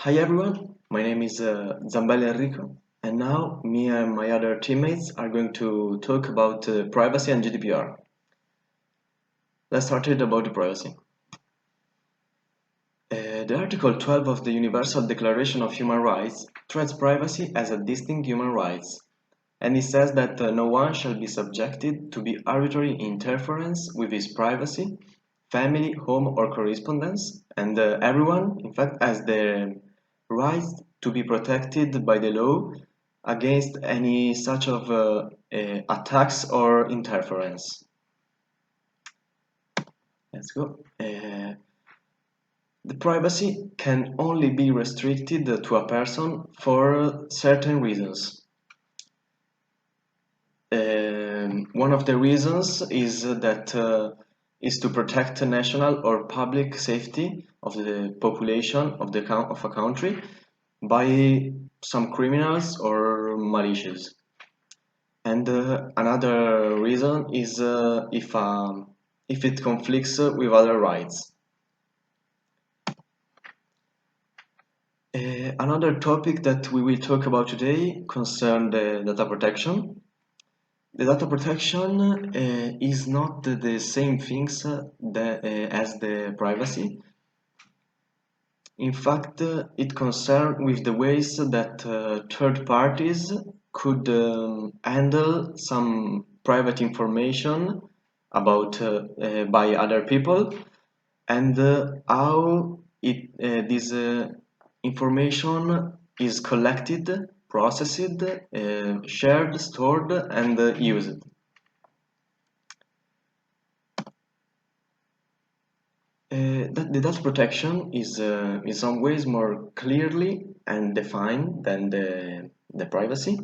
Hi everyone, my name is Zambale Enrico, and now me and my other teammates are going to talk about privacy and GDPR. Let's start it about the privacy. The Article 12 of the Universal Declaration of Human Rights treats privacy as a distinct human right, and it says that no one shall be subjected to be arbitrary interference with his privacy, family, home, or correspondence, and everyone, in fact, has the right to be protected by the law against any such of attacks or interference. Let's go. The privacy can only be restricted to a person for certain reasons. One of the reasons is that is to protect the national or public safety of the population of of a country by some criminals or malicious. And another reason is if it conflicts with other rights. Another topic that we will talk about today concerns the data protection. The data protection is not the same things as the privacy. In fact, it concerns with the ways that third parties could handle some private information about by other people and how this information is collected, processed, shared, stored, and used. The data protection is in some ways more clearly and defined than the privacy,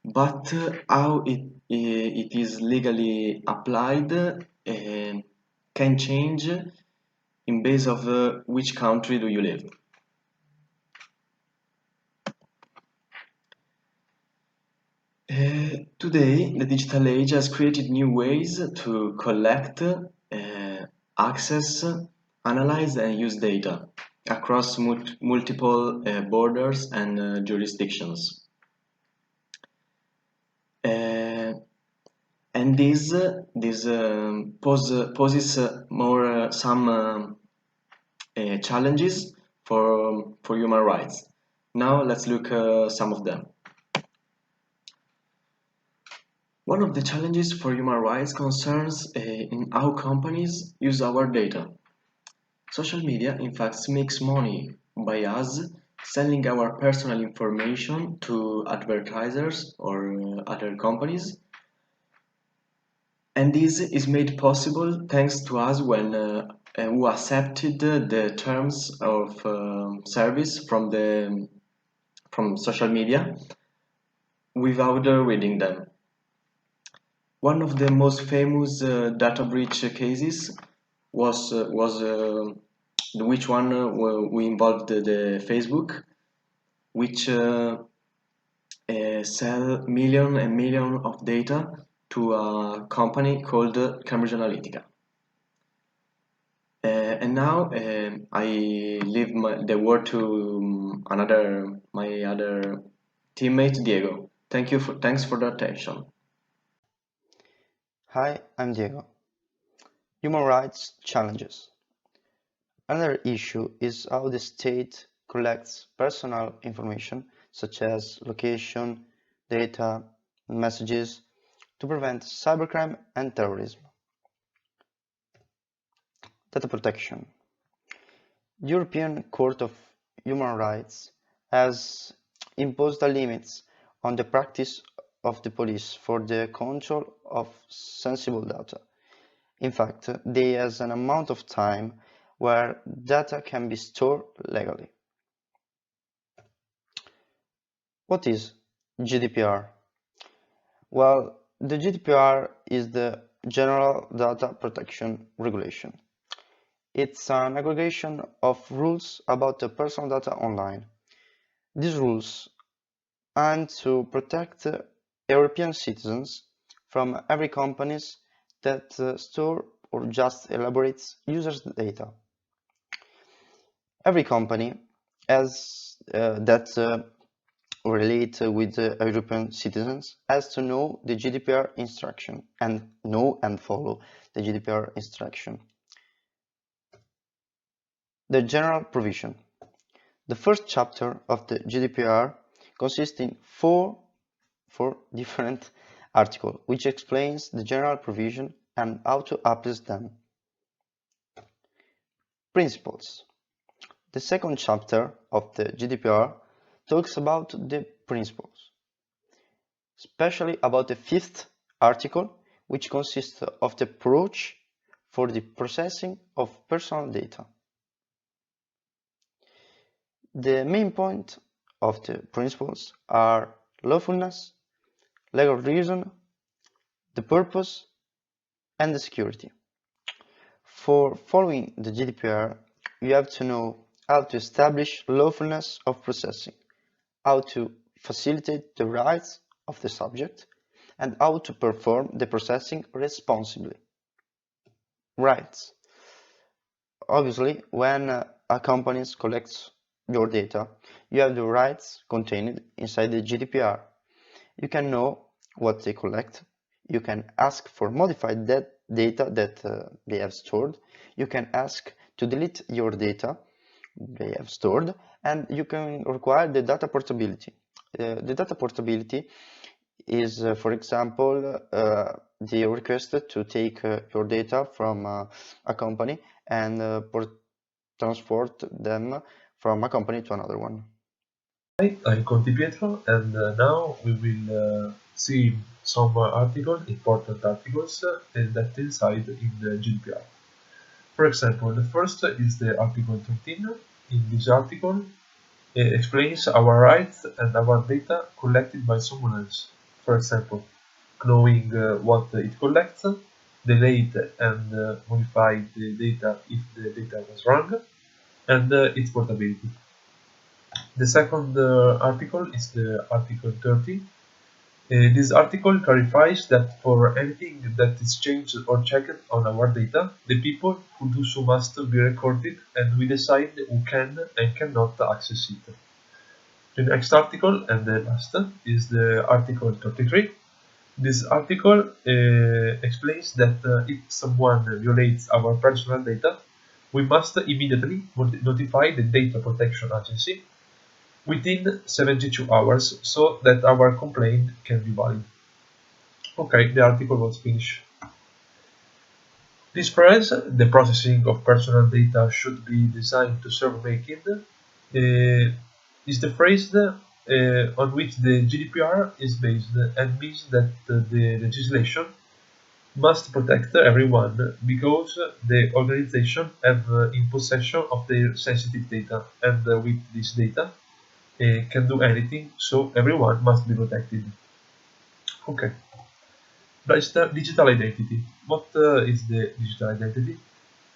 but how it is legally applied can change in base of which country do you live. Today, the digital age has created new ways to collect, access, analyze, and use data across multiple borders and jurisdictions. And this poses more some challenges for human rights. Now let's look some of them. One of the challenges for human rights concerns in how companies use our data. Social media, in fact, makes money by us selling our personal information to advertisers or other companies. And this is made possible thanks to us when who accepted the terms of service from social media without reading them. One of the most famous data breach cases was which one we involved the Facebook, which sell million and million of data to a company called Cambridge Analytica. And now I leave the word to my other teammate Diego. Thanks for the attention. Hi, I'm Diego. Human rights challenges. Another issue is how the state collects personal information such as location, data, and messages to prevent cybercrime and terrorism. Data protection. The European Court of Human Rights has imposed limits on the practice of the police for the control of sensible data. In fact, there is an amount of time where data can be stored legally. What is GDPR? Well, the GDPR is the General Data Protection Regulation. It's an aggregation of rules about the personal data online. These rules aim to protect European citizens from every companies that store or just elaborates users' data. Every company as that relate with European citizens has to know the GDPR instruction and know and follow the GDPR instruction. The general provision. The first chapter of the GDPR consists in four different articles, which explains the general provision and how to apply them. Principles. The second chapter of the GDPR talks about the principles, especially about the fifth article, which consists of the approach for the processing of personal data. The main point of the principles are lawfulness, legal reason, the purpose, and the security. For following the GDPR, you have to know how to establish lawfulness of processing, how to facilitate the rights of the subject, and how to perform the processing responsibly. Rights. Obviously, when a company collects your data, you have the rights contained inside the GDPR. You can know what they collect. You can ask for modified that data that they have stored. You can ask to delete your data they have stored, and you can require the data portability. The data portability is, for example, the request to take your data from a company and transport them from a company to another one. Hi, I'm Conti Pietro, and now we will see some articles, important articles, that inside in the GDPR. For example, the first is the Article 13. In this article, it explains our rights and our data collected by someone else. For example, knowing what it collects, delete and modify the data if the data was wrong, and its portability. The second article is the Article 30. This article clarifies that for anything that is changed or checked on our data, the people who do so must be recorded, and we decide who can and cannot access it. The next article, and the last, is the Article 33. This article explains that if someone violates our personal data, we must immediately notify the Data Protection Agency within 72 hours so that our complaint can be valid. Okay, the article was finished. This phrase, the processing of personal data should be designed to serve making, is the phrase on which the GDPR is based and means that the legislation must protect everyone because the organization have in possession of their sensitive data, and with this data can do anything, so everyone must be protected. Okay. That's the digital identity. What is the digital identity?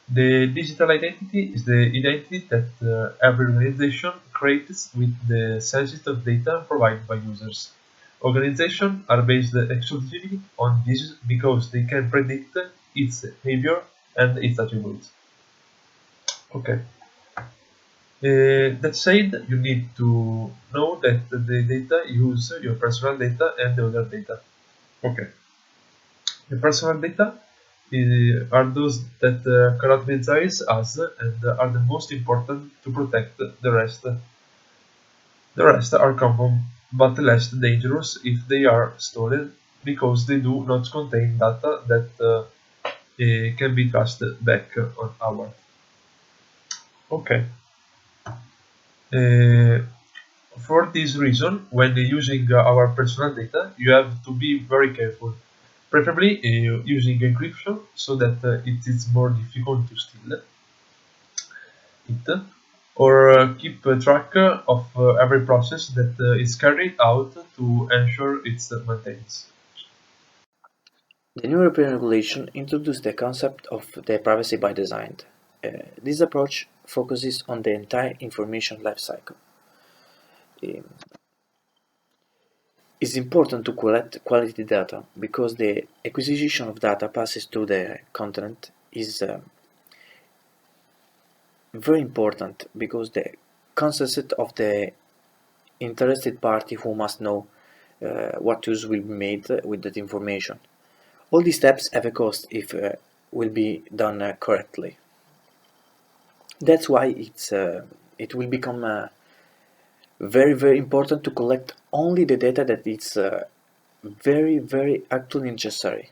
The digital identity is the identity that every organization creates with the sensitive data provided by users. Organizations are based exclusively on this because they can predict its behavior and its attributes. Okay. That said, you need to know that the data use your personal data and the other data. Okay. The personal data are those that characterize us and are the most important to protect the rest. The rest are common but less dangerous if they are stolen because they do not contain data that can be trusted back on our. Okay. For this reason, when using our personal data, you have to be very careful, preferably using encryption so that it is more difficult to steal it, or keep track of every process that is carried out to ensure its maintenance. The new European regulation introduced the concept of the privacy by design. This approach focuses on the entire information lifecycle. It's important to collect quality data because the acquisition of data passes through the content is very important because the consent of the interested party who must know what use will be made with that information. All these steps have a cost if will be done correctly. That's why it will become very important to collect only the data that is very actually necessary.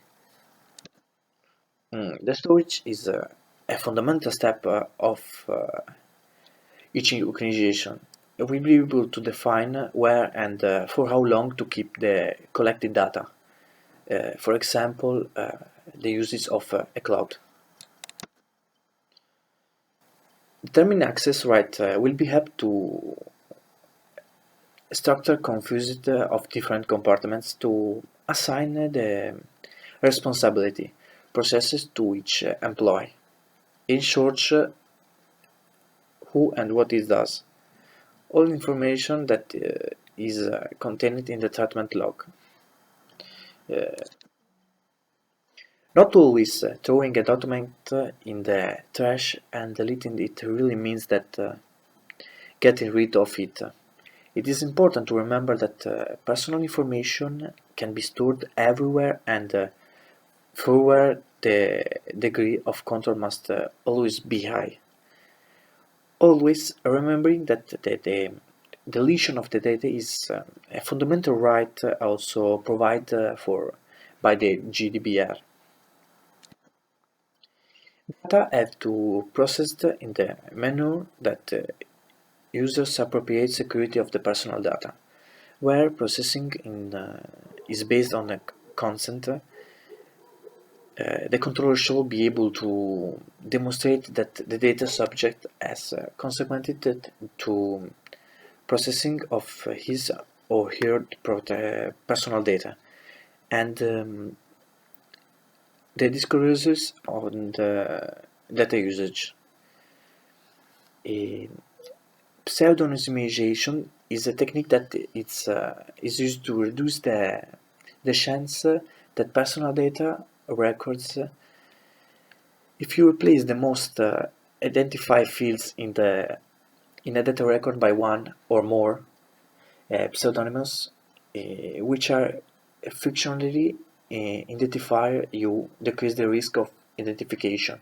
The storage is a fundamental step of each organization. It will be able to define where and for how long to keep the collected data. For example, the usage of a cloud. Determining access right will be helped to structure confused of different compartments to assign the responsibility processes to each employee. In short, who and what it does. All information that is contained in the treatment log. Not always throwing a document in the trash and deleting it really means that getting rid of it. It is important to remember that personal information can be stored everywhere and further the degree of control must always be high. Always remembering that the deletion of the data is a fundamental right also provided for by the Gdpr. Data have to processed in the manner that users appropriate security of the personal data. Where processing is based on a consent, the controller should be able to demonstrate that the data subject has consequented to processing of his or her personal data, and the disclosures on the data usage. Pseudonymization is a technique that is used to reduce the chance that personal data records. If you replace the most identified fields in a data record by one or more pseudonyms, which are fictionally identify, you decrease the risk of identification.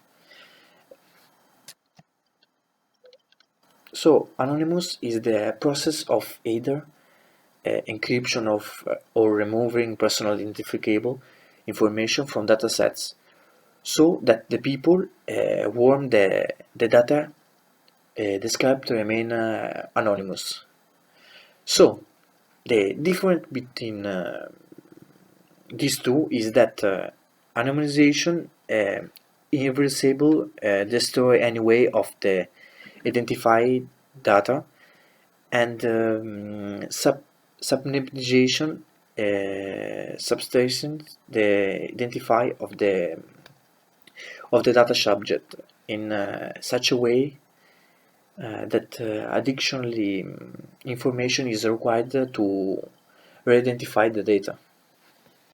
So, anonymous is the process of either encryption of or removing personal identifiable information from datasets, so that the people whom the data described remain anonymous. So, the difference between these two is that anonymization irreversible destroy any way of the identified data, and subnimization substitutes the identify of the data subject in such a way that additionally information is required to re-identify the data.